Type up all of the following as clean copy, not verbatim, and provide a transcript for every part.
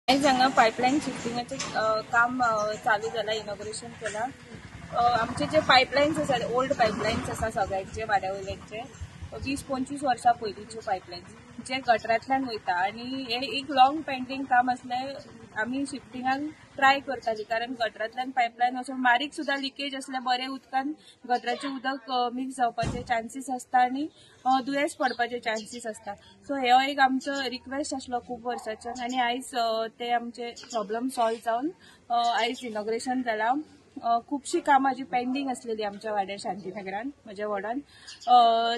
हांगा पायपलायन शिफ्टिंगाचें काम चालू जाला, इनॉग्रेशन केला। आमचे जे पायपलायन्स आसा, ओल्ड पायपलायन्स आसा सगळ्यांचे वाड्यावयल्यांचे 20-25 वर्सां पयलींचे पायपलायन्स जे गटरांतल्यान वयता आनी हे एक लॉंग पेंडिंग काम असले आमी शिफ्टिंगाक ट्राय करताली, कारण गटरांतल्यान पायपलायन वचून बारीक सुद्दां लिकेज असल्या बरे उदकान गटराचें उदक मिक्स जावपाचे चान्सीस आसता आनी दुयेंस पडपाचे चान्सीस आसता। सो हो एक आमचो रिक्वेस्ट आसलो खूब वर्साच्यान आनी आयज ते आमचे प्रॉब्लम सॉल्व जावन आयज इनॉग्रेशन जाला। खूबशीं कामां जी पेंडिंग आसलेली आमच्या वाड्या शांतीनगरान म्हज्या वॉर्डान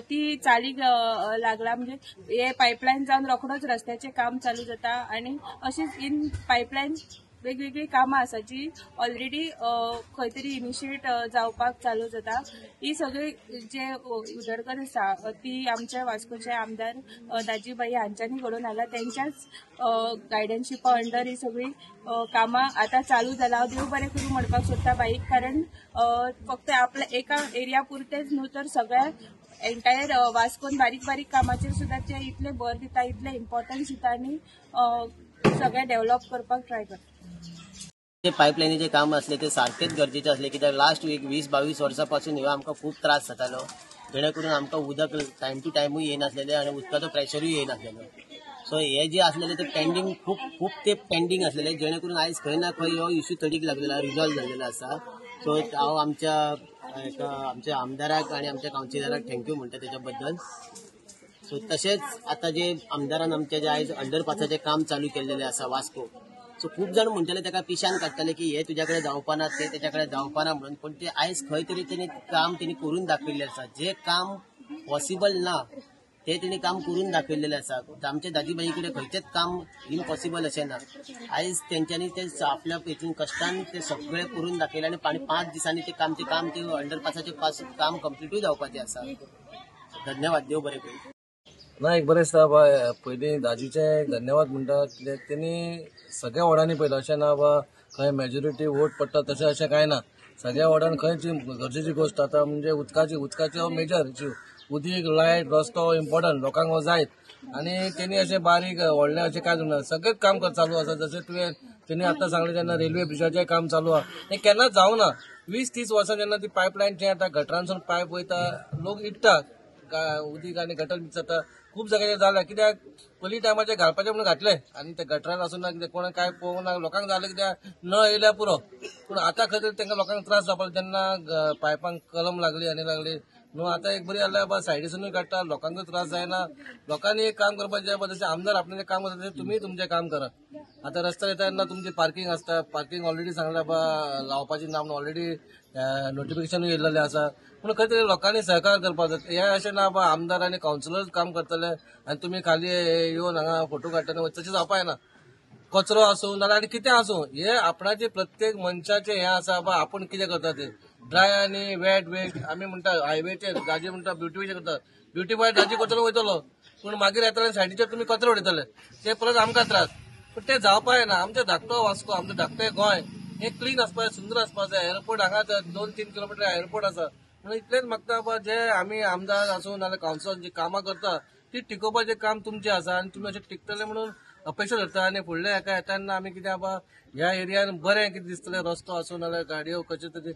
ती चालीक लागला। म्हणजे हे पायपलायन जावन रोखडोच रस्त्याचें काम चालू जाता आनी अशीच इन पायपलायन वेगवेगळी कामां आसा जी ऑलरेडी खंय तरी इनिशिएट जावपाक चालू जाता। ही सगळी जे उदरगत आसा ती आमच्या वास्कोचे आमदार दाजीबाई हांच्यांनी घडोवन हाडला, तेंच्याच गायडन्शिपा अंडर ही सगळी कामां आतां चालू जाला। देव बरें करूं म्हणपाक सोदता बाईक, कारण फक्त आपल्या एका एरिया पुरतेच न्हू तर सगळ्या एंटायर वास्कोन बारीक बारीक कामाचेर सुद्दां ते इतले भर दिता, इतले इम्पॉर्टन्स दिता आनी सगळे डेव्हलप करपाक ट्राय करता। जे पायपलायनीचे काम असले ते सारखेच गरजेचे असले, कित्याक लास्ट वीक 20-22 वर्सांपासून ह्यो आमकां खूब त्रास जातालो, जेणे करून आमकां उदक टायम टू टायमूय येनासलेलें आनी उदकाचो प्रेशरूय येनासलेलो। सो हे जे असलेले ते पेंडिंग खूब ते पेंडिंग असलेले, जेणे करून आयज खंय ना खंय हो इश्यू तडीक लागलेला, रिजॉल्व झालेला आसा। सो हांव आमच्या आमदाराक आनी आमच्या कावन्सिलराक थँक्यू म्हणटा तेच्या बद्दल। सो तशेंच आतां जे आमदारान आमचे जे आयज अंडरपासाचें काम चालू केल्लेलें आसा वास्को, सो खूब जाण म्हणटाले तेका पिशान काडटाले की हे तुज्या कडेन जावपाना, ते तेच्या कडेन जावपाना म्हणून, पण ते आयज खंय तरी तेणी करून दाखयिल्लें आसा। जे काम पॉसिबल ना ते तेणी काम करून दाखयिल्लें आसा। आमच्या दाजीबाई कडेन खंयचेच काम इम्पॉसिबल अशें ना। आयज तेंच्यांनी ते आपल्या हेतून कश्टान ते सगळे करून दाखयले आनी 5 दिसांनी ते अंडरपासाचें काम कंप्लीटूय जावपाचें आसा। धन्यवाद, देव बरें करूं। ना एक बरें दिसता बा, पयलीं दाजीचे धन्यवाद म्हणटा, कित्याक तेणी सगळ्या वॉर्डांनी पयलें अशें ना बा खंय मेजॉरिटी वोट पडटा तशें अशें कांय ना। सगळ्या वॉर्डान खंयची गरजेची गोष्ट आतां म्हणजे उदकाची मेजर इश्यू, उदीक, लायट, रस्तो इम्पॉर्टंट, लोकांक हो जायत आनी तेणी अशें बारीक व्हडलें अशें कांय ना, सगळेंच काम चालू आसा। जशें तेणी आतां सांगलें जेन्ना रेल्वे ब्रिजाचें काम चालू आहा, हें केन्नाच जावं ना। 20-30 वर्सां जेन्ना ती पायपलायन जें आतां गटरांसून पायप वयता, लोक इट्टा उदीक आनी गटर मिक्स जाता, खूब जाग्याचेर जालें। कित्याक पयलीं टायमाचेर घालपाचें म्हणून घातलें आनी ते गटरान आसूं ना, कित्याक कोणें कांय पळोवंक ना, लोकांक जालें कित्याक नळ येयल्यार पुरो। पूण आतां खंय तरी तांकां लोकांक त्रास जावपाक जेन्ना पायपांक कलम लागली आनी लागली न्हू, आतां एक बरी जाल्यार बा सायडीसूनय काडटा, लोकांकूय त्रास जायना। लोकांनी एक काम करपाचें, जशें आमदार आपणें काम करता तशें तुमी तुमचें काम करा। आतां रस्त्यार येता तेन्ना तुमची पार्किंग आसता, पार्किंग ऑलरेडी सांगल्या बा लावपाची ना म्हणून ऑलरेडी नोटिफिकेशनूय येयल्लेलें आसा। पूण खंय तरी लोकांनी सहकार करपाक जाय। हें अशें ना बा आमदार आनी कावन्सिलर काम करतले आनी तुमी खाली येवन हांगा फोटो काडटले, तशें जावपाक ना। कचरो आसूं नाल्यार आनी कितें आसूं, हे आपणाचे प्रत्येक मनशाचें हें आसा बा आपूण कितें करता तें। ड्राय आनी वेट वेस्ट आमी म्हणटा हायवेचेर दाजी म्हणटा ब्युटिफाय करता, ब्युटिफाय दाजी कचरो वयतलो, पूण मागीर येतले सायडीचेर तुमी कचरो उडयतले, ते परत आमकां त्रास। पूण तें जावपाक ना। आमचो धाकटो वास्को, आमचें धाकटें गोंय हें क्लीन आसपाक जाय, सुंदर आसपाक जाय। एअरपोर्ट हांगा 2-3 किलोमिटर एअरपोर्ट आसा, म्हणून इतलेंच मागता बा जे आमी आमदार आसूं नाल्यार कावन्सिलर जी कामां करता ती टिकोवपाचें काम तुमचें आसा आनी तुमी अशें टिकतले म्हणून अपेक्षा धरता। आनी फुडल्या हेका येताना आमी कितें बा ह्या एरियान बरें कितें दिसतलें, रस्तो आसूं नाल्यार गाडयो कशें तरी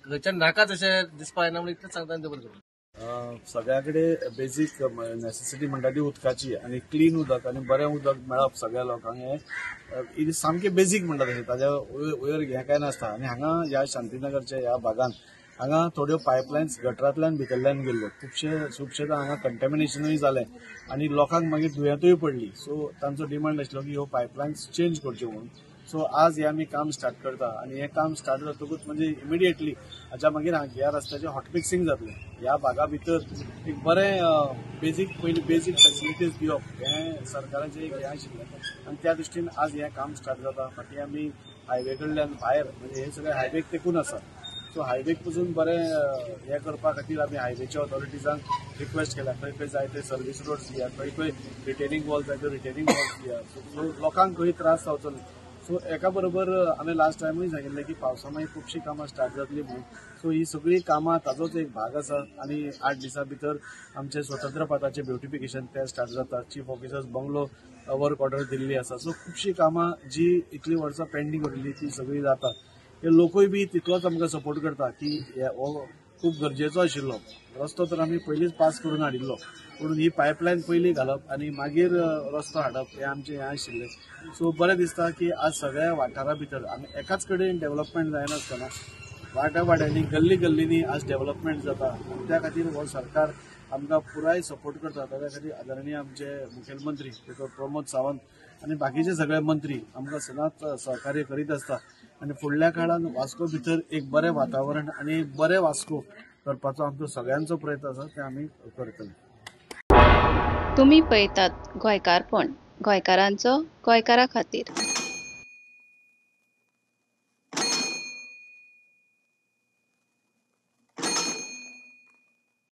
खंयच्यान नाकाच अशें दिसपाक येना म्हणून इतलेंच सांगता आनी देव बरें करूं। सगळ्या कडेन बेजीक नेसेसिटी म्हणटा ती उदकाची आनी क्लीन उदक आनी बरें उदक मेळप सगळ्या लोकांक हें सामकें बेजीक म्हणटा तशें, ताज्या वयर हें कांय नासता। आनी हांगा ह्या शांतीनगरच्या ह्या भागांत हांगा थोड्यो पायपलायन्स गटरांतल्यान भितरल्यान गेल्ल्यो, खुबशे हांगा कंटेमिनेशनूय जालें आनी लोकांक मागीर दुयेंतूय पडली। सो तांचो डिमांड आशिल्लो की ह्यो पायपलायन्स चेंज करच्यो म्हणून। सो आज हे आमी काम स्टार्ट करता आनी हें काम स्टार्ट जातकूच म्हणजे इमिडिएटली हाच्या मागीर ह्या रस्त्याचें हॉटमिक्सिंग जातलें। ह्या भागा भितर एक बरें पयलीं बेजीक फॅसिलिटीज दिवप हें सरकाराचें एक हें आशिल्लें आनी त्या दृश्टीन आज हें काम स्टार्ट जाता। फाटीं आमी हायवे कडल्यान भायर म्हणजे हे सगळें हायवेक तेकून आसा, सो हायवेक पसून बरें हें करपा खातीर आमी हायवेच्या ऑथॉरिटीजांक रिक्वेस्ट केल्या, खंय खंय जाय ते सर्वीस रोड्स दिया, खंय खंय रिटेनिंग वॉल जाय ते रिटेनिंग वॉल्स दिया, सो लोकांक खंय त्रास जावचो न्हय। सो एका बरोबर आम्ही लास्ट टायमूय सांगिल्लें की पावसा मागीर खुबशीं कामां स्टार्ट जातली म्हणून. सो ही सगळी कामां ताजोच एक भाग आसा आनी 8 दिसां भितर आमचे स्वतंत्र पथाचे ब्युटिफिकेशन ते स्टार्ट जाता. Chief officers bungalow work order Delhi आसा. सो खुबशीं कामां जी इतलीं वर्सां पेंडींग उरिल्ली ती सगळी जाता. हे लोकूय बी तितलोच आमकां सपोर्ट करता की हो खूब गरजेचो आशिल्लो. रस्तो तर आमी पयलींच पास करून हाडिल्लो, पूण ही पायपलायन पयलीं घालप आनी मागीर रस्तो हाडप हे आमचें हें आशिल्लें. सो बरें दिसता की आज सगळ्या वाठारा भितर आमी एकाच कडेन डेव्हलपमेंट जायनासतना वाड्यांनी गल्ली गल्लींनी आज डेव्हलपमेंट जाता. आनी त्या खातीर हो सरकार आमकां पुराय सपोर्ट करता. ताच्या खातीर आदरणीय आमचे मुखेलमंत्री डॉ. प्रमोद सावंत आनी बाकीचे सगळे मंत्री आमकां सदांच सहकार्य करीत आसता. आनी फुडल्या काळान वास्को भितर एक बरें वातावरण आनी एक बरें वास्को करपाचो आमचो सगळ्यांचो प्रयत्न आसा ते आमी करतले. तुम्ही पळयतात गोंयकारपण, गोंयकारांचो गोंयकारा खातीर.